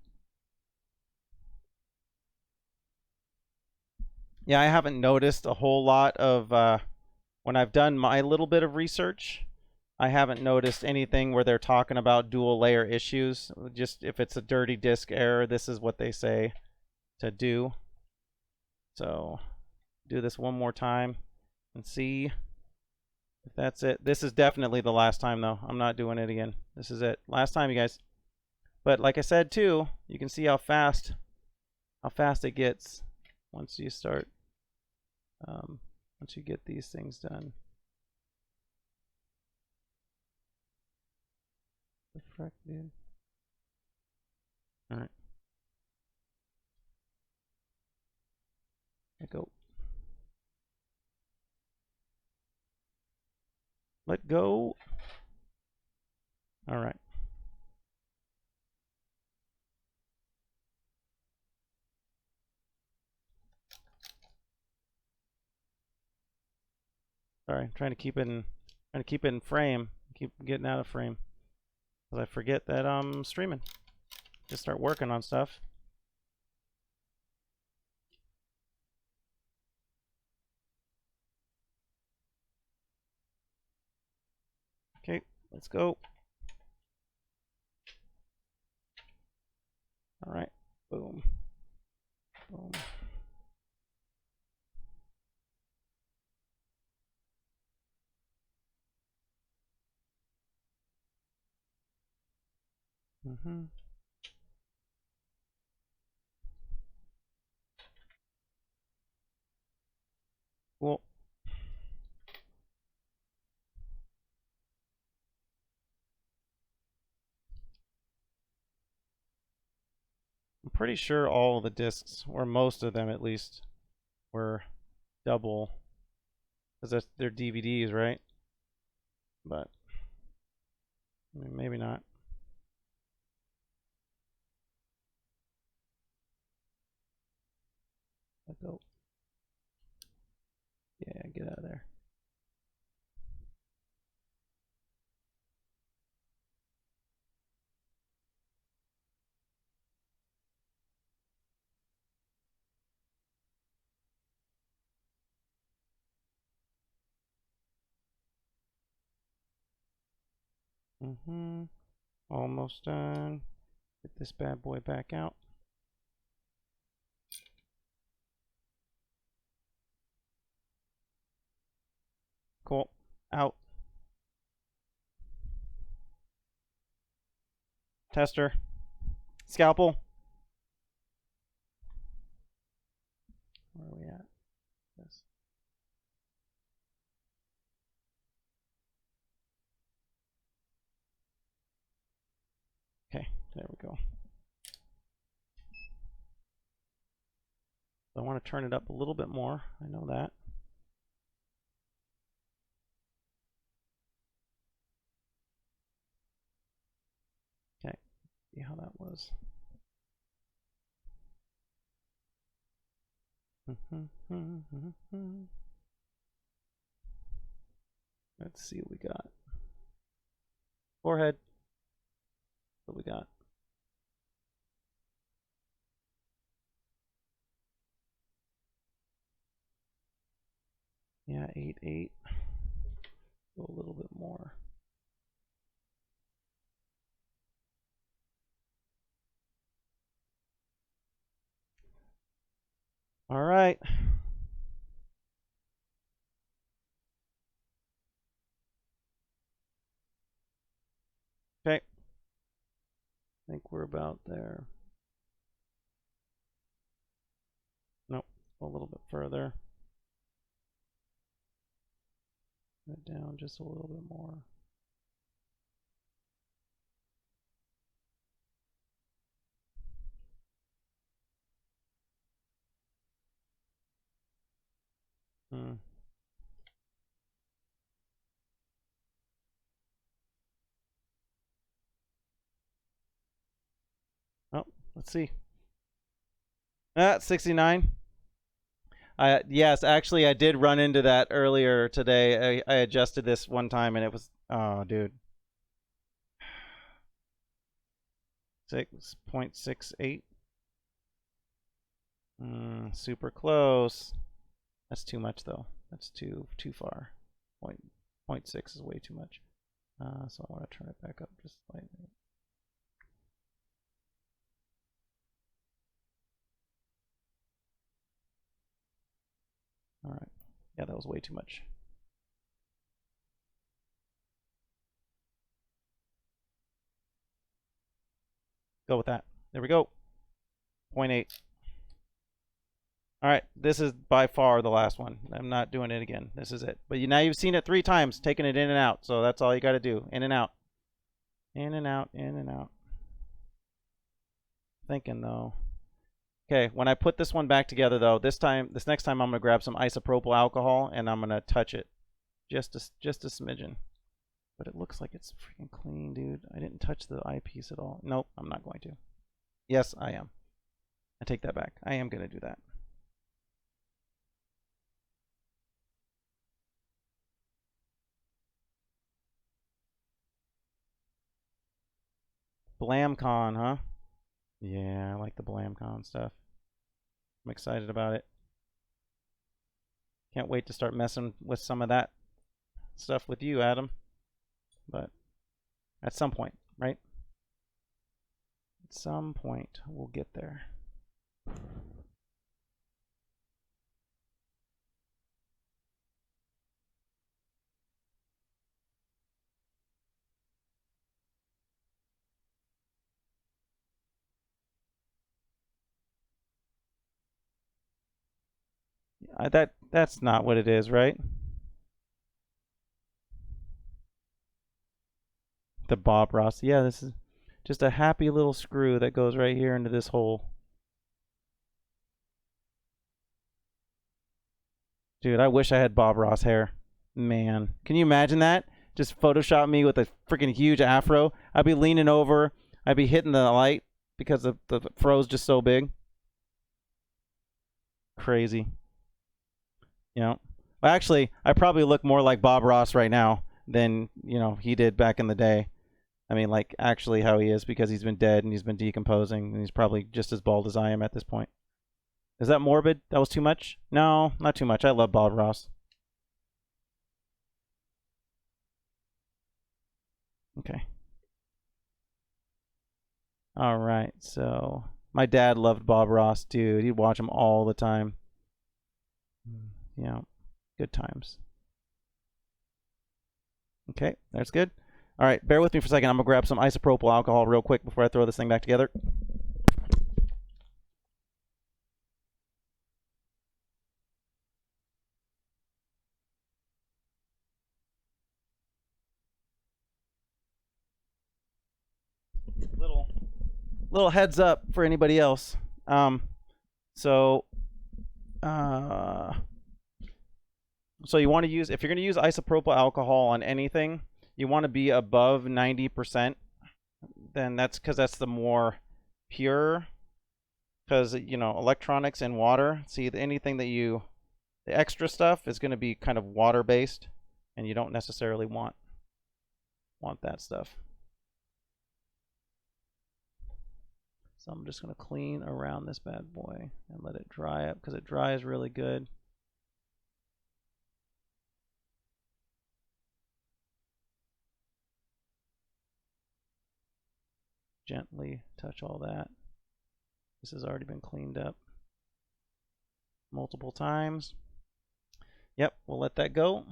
Yeah, I haven't noticed a whole lot of, when I've done my little bit of research, I haven't noticed anything where they're talking about dual layer issues. Just if it's a dirty disk error, this is what they say to do. So do this one more time and see if that's it. This is definitely the last time though. I'm not doing it again. This is it. Last time, you guys. But like I said too, you can see how fast it gets once you start once you get these things done. The frick, dude. All right. Let go. Let go. All right. Sorry, trying to keep it in frame. Keep getting out of frame, because I forget that I'm streaming. Just start working on stuff. Okay, let's go. All right, boom, boom. Cool. I'm pretty sure all of the discs, or most of them at least, were double, because they're DVDs, right? But I mean, maybe not. Let go. Yeah, get out of there. Almost done. Get this bad boy back out. Cool. Out. Tester. Scalpel. Where are we at? Yes. Okay, there we go. I want to turn it up a little bit more. I know that. Okay, see how that was. Let's see what we got. Forehead. What we got? Yeah, 8-8. Go a little bit more. All right. Okay. I think we're about there. Nope. A little bit further. Down just a little bit more. Oh, let's see. 69. Yes, actually, I did run into that earlier today. I adjusted this one time, and it was, oh, dude. 6.68. Super close. That's too much, though. That's too far. 0.6 is way too much. So I want to turn it back up just slightly. All right. Yeah, that was way too much. Go with that. There we go. 0.8. All right, this is by far the last one. I'm not doing it again. This is it. But now you've seen it 3 times, taking it in and out. So that's all you got to do. In and out. In and out, in and out. Thinking, though. Okay, when I put this one back together, though, this next time I'm going to grab some isopropyl alcohol, and I'm going to touch it. Just a smidgen. But it looks like it's freaking clean, dude. I didn't touch the eyepiece at all. Nope, I'm not going to. Yes, I am. I take that back. I am going to do that. BlamCon, huh? Yeah, I like the BlamCon stuff. I'm excited about it. Can't wait to start messing with some of that stuff with you, Adam. But at some point, right? At some point, we'll get there. That's not what it is, right? The Bob Ross. Yeah, this is just a happy little screw that goes right here into this hole. Dude, I wish I had Bob Ross hair. Man, can you imagine that? Just Photoshop me with a freaking huge afro. I'd be leaning over. I'd be hitting the light because the fro's just so big. Crazy. You know, well, actually, I probably look more like Bob Ross right now than, he did back in the day. I mean, like, actually how he is, because he's been dead and he's been decomposing, and he's probably just as bald as I am at this point. Is that morbid? That was too much? No, not too much. I love Bob Ross. Okay. All right, so my dad loved Bob Ross, dude. He'd watch him all the time. Yeah, good times. Okay, that's good. All right, bear with me for a second. I'm going to grab some isopropyl alcohol real quick before I throw this thing back together. Little heads up for anybody else. So you want to use, if you're going to use isopropyl alcohol on anything, you want to be above 90%. Then that's because that's the more pure. Because, electronics and water, see, anything that the extra stuff is going to be kind of water-based, and you don't necessarily want that stuff. So I'm just going to clean around this bad boy and let it dry up because it dries really good. Gently touch all that. This has already been cleaned up multiple times. Yep, we'll let that go.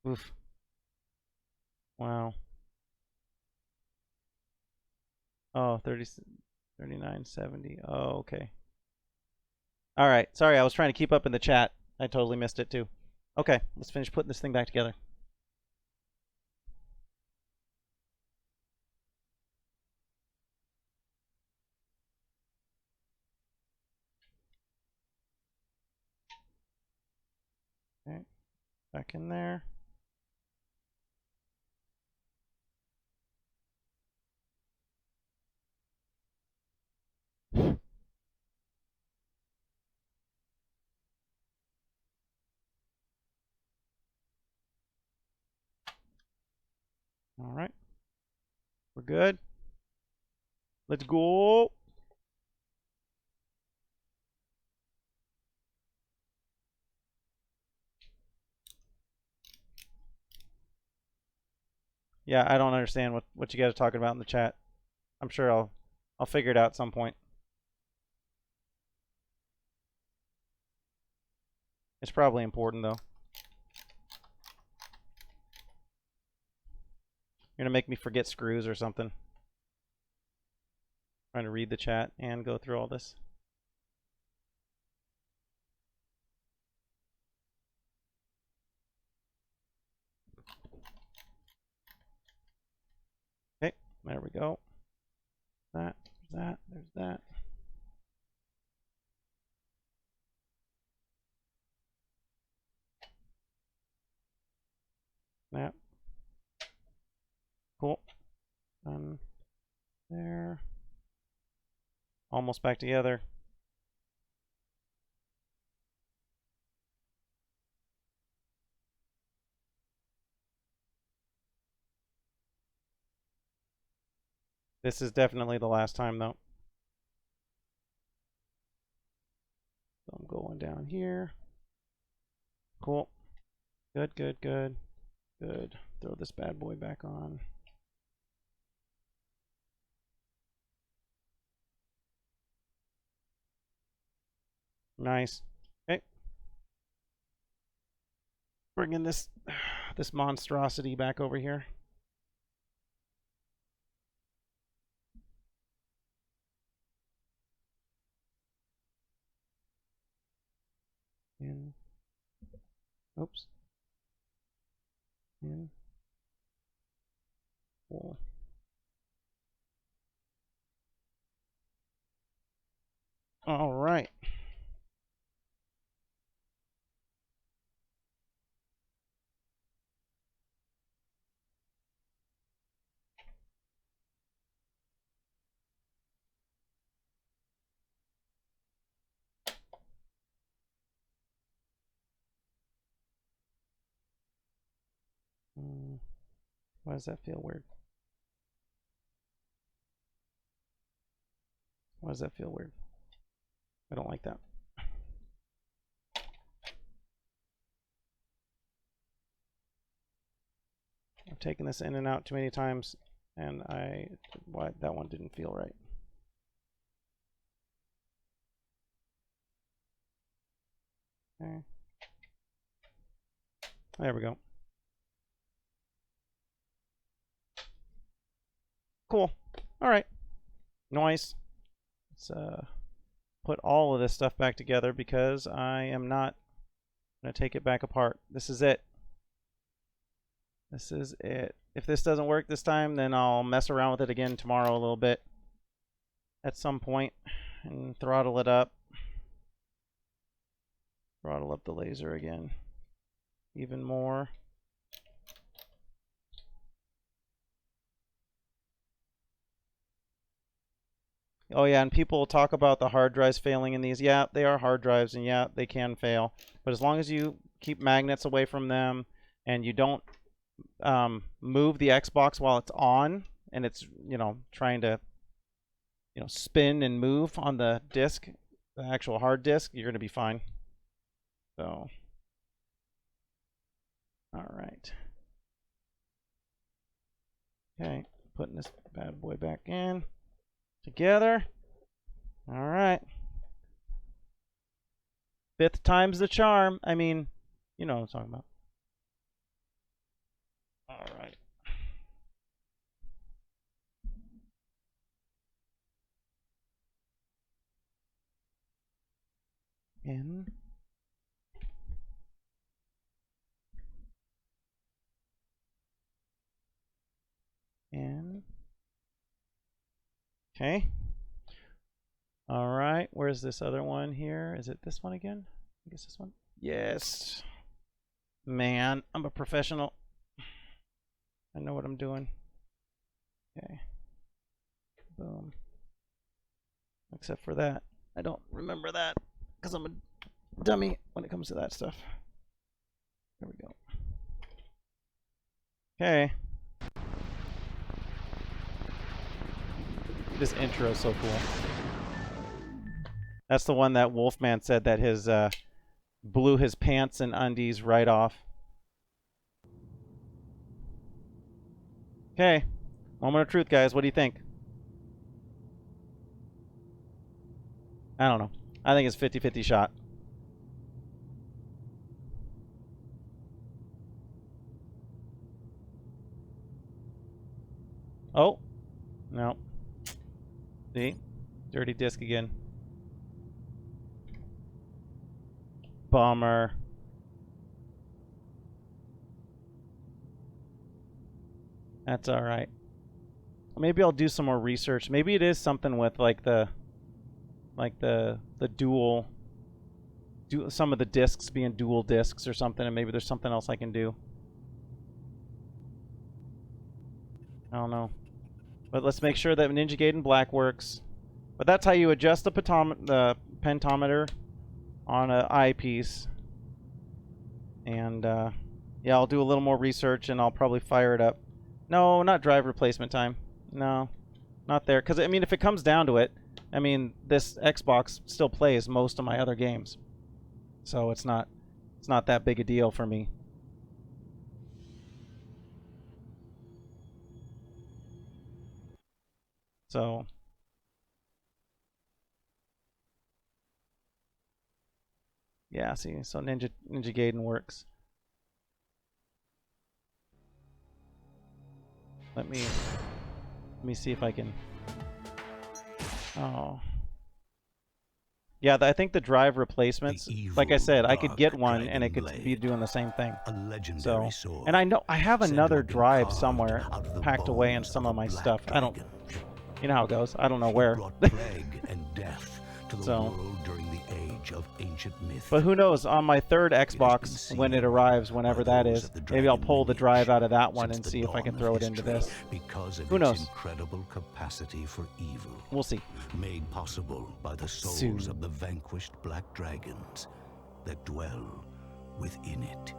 Oof. Wow. Oh, 39.70. Oh, okay. All right. Sorry, I was trying to keep up in the chat. I totally missed it too. Okay, let's finish putting this thing back together. Okay, back in there. All right. We're good. Let's go. Yeah, I don't understand what you guys are talking about in the chat. I'm sure I'll figure it out at some point. It's probably important though. You're gonna make me forget screws or something. Trying to read the chat and go through all this. Okay, there we go. There's that. That. Cool. There. Almost back together. This is definitely the last time though. So I'm going down here. Cool. Good, good, good, good. Throw this bad boy back on. Nice. Okay. Bringing this monstrosity back over here. In. Oops. In. Pull. All right. Why does that feel weird? Why does that feel weird? I don't like that. I've taken this in and out too many times, and that one didn't feel right. Okay. There we go. Cool. All right. Nice. Let's put all of this stuff back together because I am not going to take it back apart. This is it. This is it. If this doesn't work this time, then I'll mess around with it again tomorrow a little bit at some point and throttle it up. Throttle up the laser again even more. Oh yeah, and people talk about the hard drives failing in these. Yeah, they are hard drives, and yeah, they can fail. But as long as you keep magnets away from them and you don't move the Xbox while it's on and it's, you know, trying to, you know, spin and move on the disk, the actual hard disk, you're going to be fine. So, all right. Okay, putting this bad boy back in together. All right. 5th time's the charm. I mean, you know what I'm talking about. All right. In. In. Okay. All right. Where's this other one here? Is it this one again? I guess this one. Yes. Man, I'm a professional. I know what I'm doing. Okay. Boom. Except for that. I don't remember that because I'm a dummy when it comes to that stuff. There we go. Okay. This intro is so cool. That's the one that Wolfman said that his blew his pants and undies right off. Okay. Moment of truth, guys. What do you think? I don't know. I think it's 50-50 shot. Oh. No. See? Dirty disc again. Bummer. That's all right. Maybe I'll do some more research. Maybe it is something with like the dual, some of the discs being dual discs or something, and maybe there's something else I can do. I don't know. But let's make sure that Ninja Gaiden Black works. But that's how you adjust the pentometer on an eyepiece. And yeah, I'll do a little more research and I'll probably fire it up. No, not drive replacement time. No, not there. Because, I mean, if it comes down to it, I mean, this Xbox still plays most of my other games. So it's not that big a deal for me. So yeah, see, so Ninja Gaiden works. Let me see if I can. Oh. Yeah, I think the drive replacements, like I said, I could get one and it could be doing the same thing. So, and I know I have another drive somewhere packed away in some of my stuff. I don't, you know how it goes. I don't know where. So, but who knows? On my 3rd Xbox, when it arrives, whenever that is, maybe I'll pull the drive out of that one and see if I can throw it into this. Who knows? Incredible capacity for evil. We'll see. Made possible by the souls of the vanquished black dragons that dwell within it.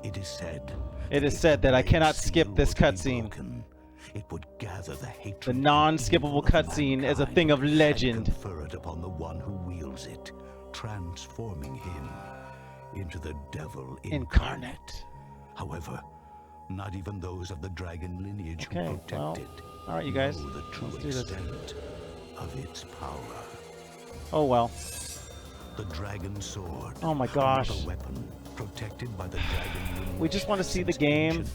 It is said that I cannot skip this cutscene. It would gather the hatred. The non-skippable cutscene is a thing of legend. Confer it upon the one who wields it, transforming him into the devil incarnate. However, not even those of the dragon lineage who protect it. All right, you guys. Know the true extent of its power. Oh well. The dragon sword. Oh my gosh. Another weapon protected by the dragon lineage. We just want to see the game.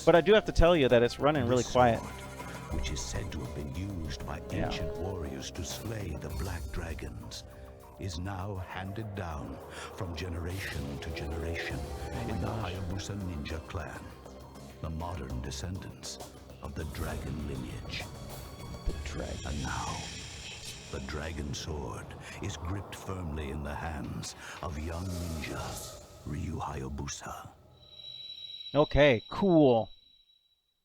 But I do have to tell you that it's running really quiet. Which is said to have been used by ancient warriors to slay the black dragons, is now handed down from generation to generation in the Hayabusa ninja clan, the modern descendants of the dragon lineage. And now, the dragon sword is gripped firmly in the hands of young ninja Ryu Hayabusa. Okay, cool.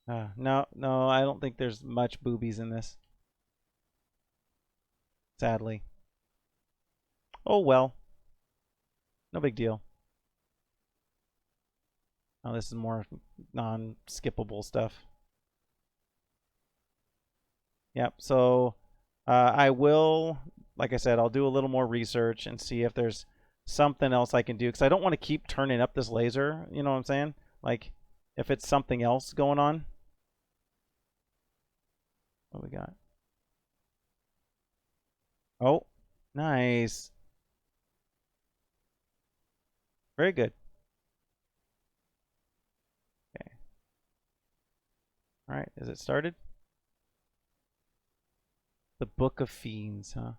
No, I don't think there's much boobies in this. Sadly. Oh well. No big deal. Oh, this is more non-skippable stuff. Yep, so I will, like I said, I'll do a little more research and see if there's something else I can do, because I don't want to keep turning up this laser, you know what I'm saying? Like, if it's something else going on. What we got? Oh, nice. Very good. Okay. All right, is it started? The Book of Fiends, huh?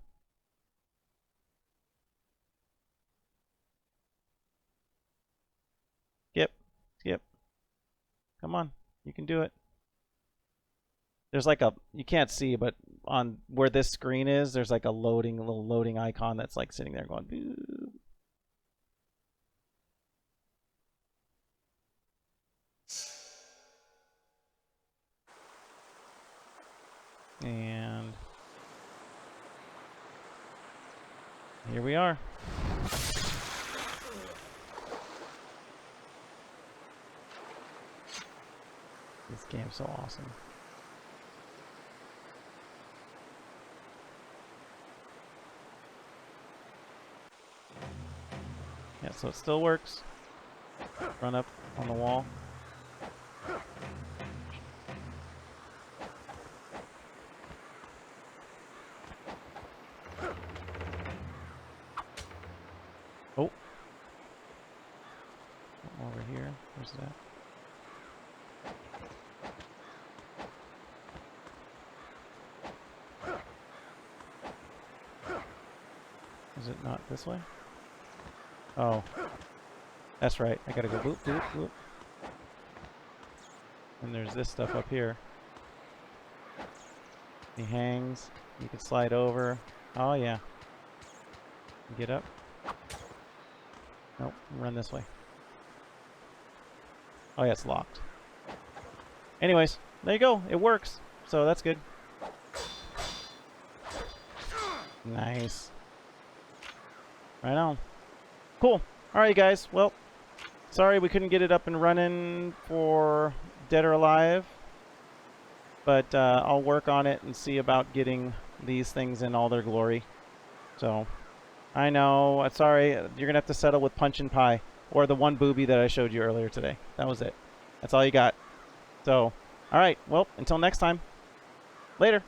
Skip, skip. Come on, you can do it. There's like a, you can't see, but on where this screen is, there's like a little loading icon that's like sitting there going, boo. And here we are. This game's so awesome. Yeah, so it still works. Run up on the wall. Oh. Over here. Where's that? Is it not this way? Oh. That's right. I gotta go boop, boop, boop. And there's this stuff up here. He hangs. You can slide over. Oh, yeah. Get up. Nope. Run this way. Oh, yeah, it's locked. Anyways, there you go. It works. So that's good. Nice. Right on. Cool. Alright, guys. Well, sorry we couldn't get it up and running for Dead or Alive. But I'll work on it and see about getting these things in all their glory. So, I know. Sorry. You're going to have to settle with Punch and Pie. Or the one booby that I showed you earlier today. That was it. That's all you got. So, alright. Well, until next time. Later.